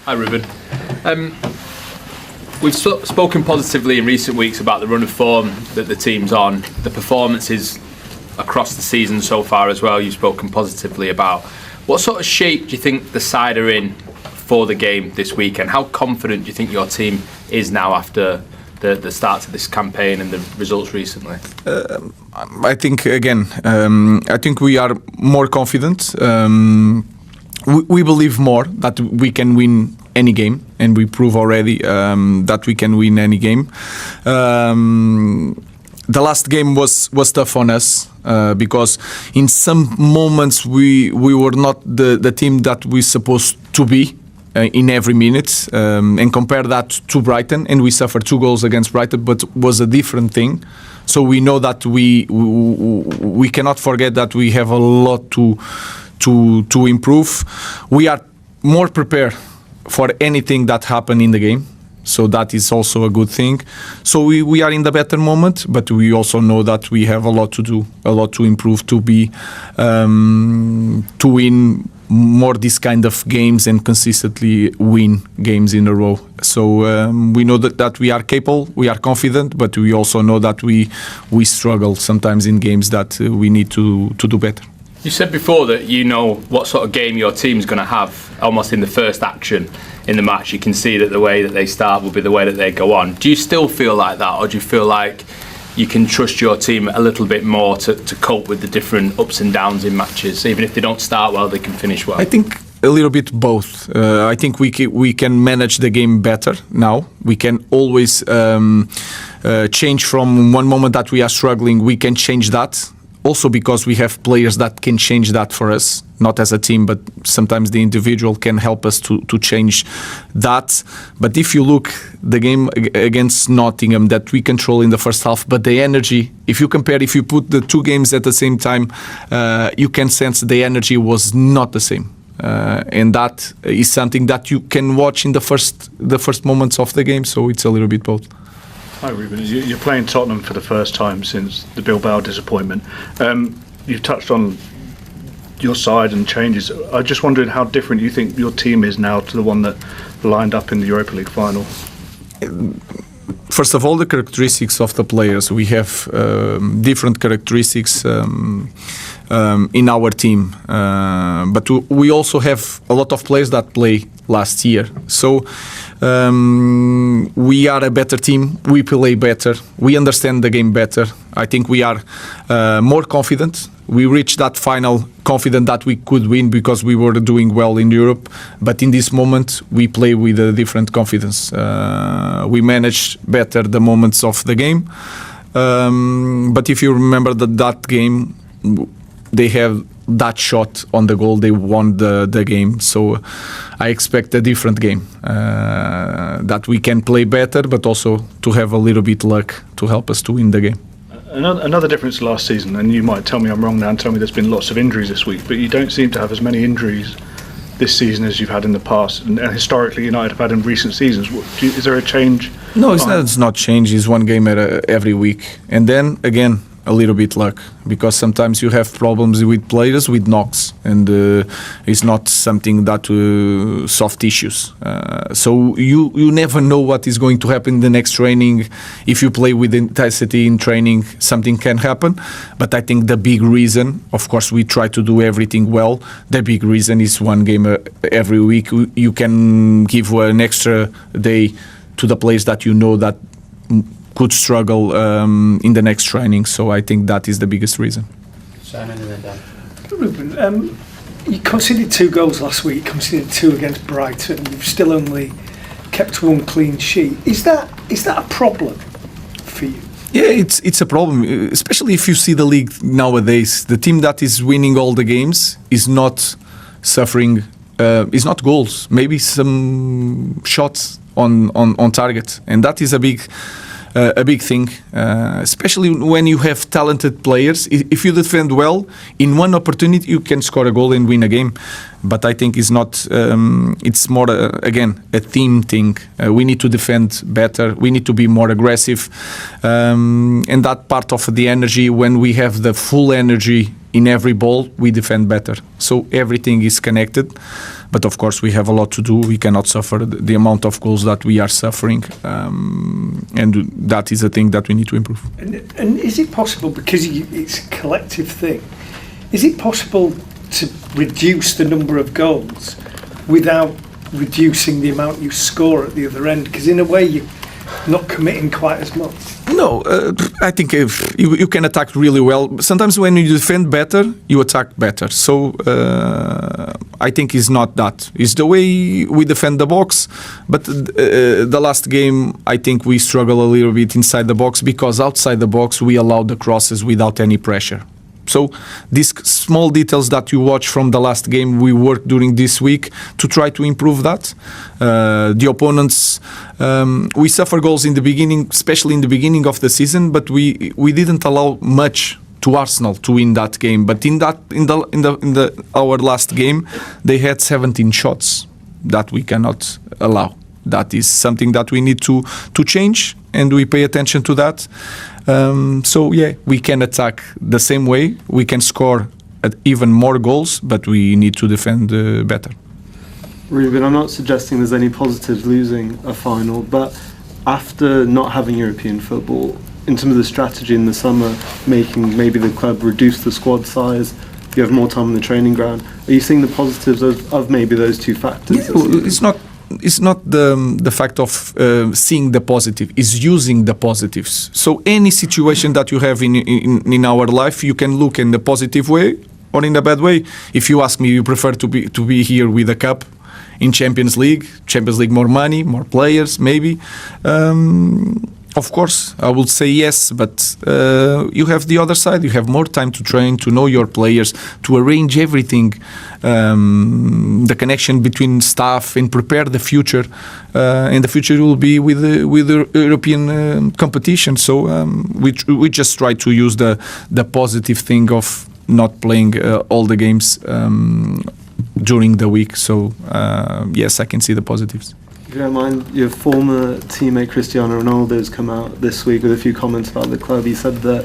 Hi, Ruben. We've spoken positively in recent weeks about the run of form that the team's on, the performances across the season so far as well. You've spoken positively about. What sort of shape do you think the side are in for the game this weekend? How confident do you think your team is now after the start of this campaign and the results recently? I think I think we are more confident. We believe more that we can win any game, and we prove already that we can win any game. The last game was tough on us because in some moments we were not the team that we supposed to be in every minute, and compare that to Brighton, and we suffered 2 goals against Brighton, but was a different thing. So we know that we cannot forget that we have a lot to improve. We are more prepared for anything that happened in the game, so that is also a good thing. So we are in the better moment, but we also know that we have a lot to do, a lot to improve to be to win more this kind of games and consistently win games in a row. So we know that we are capable, we are confident, but we also know that we struggle sometimes in games that we need to do better. You said before that you know what sort of game your team's going to have almost in the first action in the match. You can see that the way that they start will be the way that they go on. Do you still feel like that, or do you feel like you can trust your team a little bit more to cope with the different ups and downs in matches? Even if they don't start well, they can finish well. I think a little bit both. I think we can manage the game better now. We can always change from one moment that we are struggling. We can change that. Also because we have players that can change that for us, not as a team, but sometimes the individual can help us to change that. But if you look the game against Nottingham that we control in the first half, but the energy, if you put the 2 games at the same time, you can sense the energy was not the same. And that is something that you can watch in the first moments of the game, so it's a little bit both. Hi Ruben, you're playing Tottenham for the first time since the Bilbao disappointment. You've touched on your side and changes. I just wondered how different you think your team is now to the one that lined up in the Europa League final. First of all, the characteristics of the players. We have different characteristics in our team, but we also have a lot of players that play last year. So we are a better team. We play better. We understand the game better. I think we are more confident. We reached that final confident that we could win because we were doing well in Europe. But in this moment, we play with a different confidence. We managed better the moments of the game. But if you remember that game, they have that shot on the goal, they won the game. So I expect a different game, that we can play better, but also to have a little bit luck to help us to win the game. Another difference last season, and you might tell me I'm wrong now and tell me there's been lots of injuries this week, but you don't seem to have as many injuries this season as you've had in the past, and historically United have had in recent seasons. Is there a change? No, it's not change. It's one game every week, and then again a little bit luck, because sometimes you have problems with players with knocks, and it's not something that soft issues. So you never know what is going to happen in the next training. If you play with intensity in training, something can happen. But I think the big reason, of course, we try to do everything well. The big reason is one game every week. You can give an extra day to the players that you know that could struggle in the next training. So I think that is the biggest reason. Simon and then Dan. Ruben, you conceded 2 goals last week, conceded 2 against Brighton. You've still only kept 1 clean sheet. Is that a problem for you? Yeah, it's a problem, especially if you see the league nowadays. The team that is winning all the games is not suffering, is not goals, maybe some shots on target, and that is a big thing, especially when you have talented players. If you defend well, in one opportunity you can score a goal and win a game. But I think it's not. It's more again a team thing. We need to defend better. We need to be more aggressive, and that part of the energy. When we have the full energy in every ball we defend better. So everything is connected, but of course we have a lot to do. We cannot suffer the amount of goals that we are suffering, and that is a thing that we need to improve. And is it possible, because it's a collective thing, is it possible to reduce the number of goals without reducing the amount you score at the other end? Because in a way you're not committing quite as much. No, I think if you can attack really well. Sometimes when you defend better, you attack better. So I think it's not that. It's the way we defend the box. But the last game, I think we struggle a little bit inside the box, because outside the box we allow the crosses without any pressure. So these small details that you watch from the last game, we worked during this week to try to improve that. The opponents, we suffer goals in the beginning, especially in the beginning of the season, but we didn't allow much to Arsenal to win that game. But in our last game, they had 17 shots that we cannot allow. That is something that we need to change, and we pay attention to that. So yeah, we can attack the same way. We can score even more goals, but we need to defend better. Ruben, I'm not suggesting there's any positives losing a final, but after not having European football, in terms of the strategy in the summer, making maybe the club reduce the squad size, you have more time on the training ground. Are you seeing the positives of maybe those two factors? Yeah, it's not the fact of seeing the positive, it's using the positives. So any situation that you have in our life, you can look in the positive way or in a bad way. If you ask me, you prefer to be here with a cup in Champions League more money, more players, maybe. Of course, I would say yes, but you have the other side. You have more time to train, to know your players, to arrange everything, the connection between staff, and prepare the future. And the future will be with the European competition. So we just try to use the positive thing of not playing all the games during the week. So yes, I can see the positives. If you don't mind, your former teammate Cristiano Ronaldo has come out this week with a few comments about the club. He said that,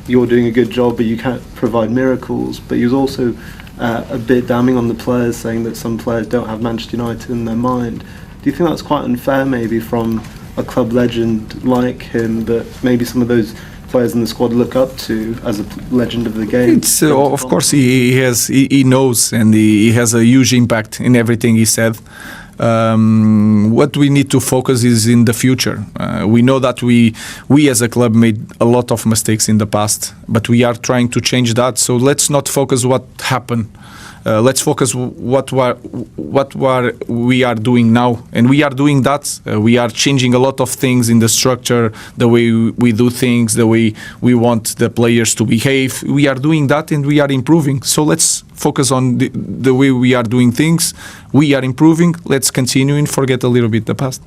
you're doing a good job, but you can't provide miracles. But he was also a bit damning on the players, saying that some players don't have Manchester United in their mind. Do you think that's quite unfair, maybe, from a club legend like him, that maybe some of those players in the squad look up to as a legend of the game? It's of course he knows, and he has a huge impact in everything he said. What we need to focus is in the future. We know that we as a club made a lot of mistakes in the past, but we are trying to change that. So let's not focus what happened. Let's focus what we are doing now, and we are doing that. We are changing a lot of things in the structure, the way we do things, the way we want the players to behave. We are doing that, and we are improving. So let's focus on the way we are doing things. We are improving. Let's continue and forget a little bit the past.